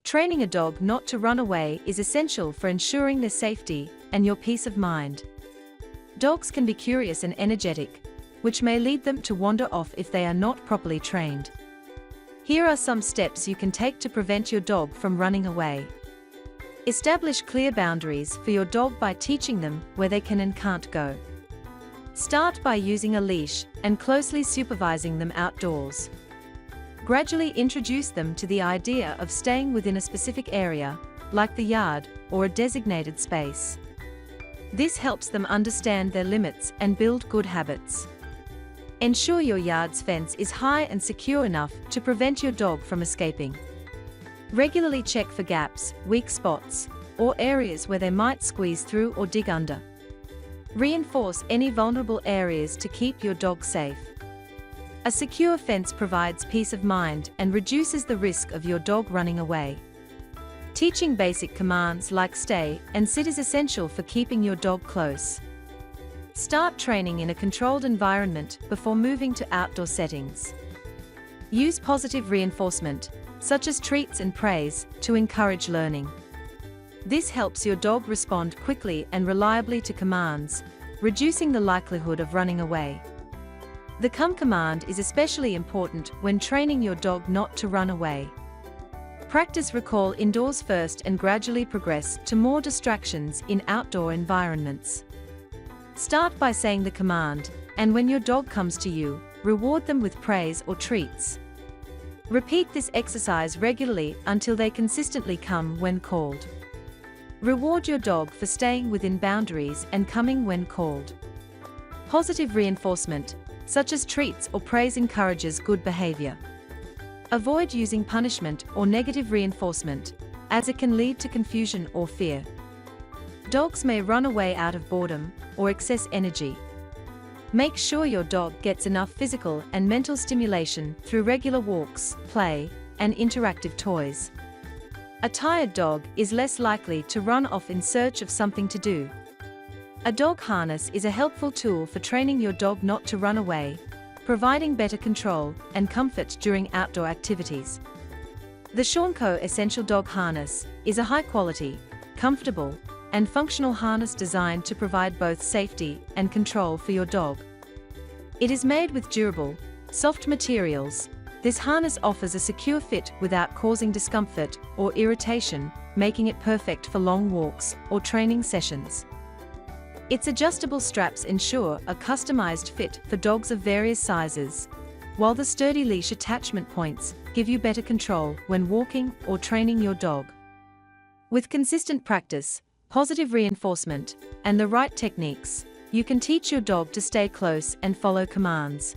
Training a dog not to run away is essential for ensuring their safety and your peace of mind. Dogs can be curious and energetic, which may lead them to wander off if they are not properly trained. Here are some steps you can take to prevent your dog from running away. Establish clear boundaries for your dog by teaching them where they can and can't go. Start by using a leash and closely supervising them outdoors. Gradually introduce them to the idea of staying within a specific area, like the yard or a designated space. This helps them understand their limits and build good habits. Ensure your yard's fence is high and secure enough to prevent your dog from escaping. Regularly check for gaps, weak spots, or areas where they might squeeze through or dig under. Reinforce any vulnerable areas to keep your dog safe. A secure fence provides peace of mind and reduces the risk of your dog running away. Teaching basic commands like stay and sit is essential for keeping your dog close. Start training in a controlled environment before moving to outdoor settings. Use positive reinforcement, such as treats and praise, to encourage learning. This helps your dog respond quickly and reliably to commands, reducing the likelihood of running away. The come command is especially important when training your dog not to run away. Practice recall indoors first and gradually progress to more distractions in outdoor environments. Start by saying the command, and when your dog comes to you, reward them with praise or treats. Repeat this exercise regularly until they consistently come when called. Reward your dog for staying within boundaries and coming when called. Positive reinforcement, such as treats or praise, encourages good behavior. Avoid using punishment or negative reinforcement, as it can lead to confusion or fear. Dogs may run away out of boredom or excess energy. Make sure your dog gets enough physical and mental stimulation through regular walks, play, and interactive toys. A tired dog is less likely to run off in search of something to do. A dog harness is a helpful tool for training your dog not to run away, providing better control and comfort during outdoor activities. The Shawnco Essential Dog Harness is a high-quality, comfortable, and functional harness designed to provide both safety and control for your dog. It is made with durable, soft materials. This harness offers a secure fit without causing discomfort or irritation, making it perfect for long walks or training sessions. Its adjustable straps ensure a customized fit for dogs of various sizes, while the sturdy leash attachment points give you better control when walking or training your dog. With consistent practice, positive reinforcement, and the right techniques, you can teach your dog to stay close and follow commands.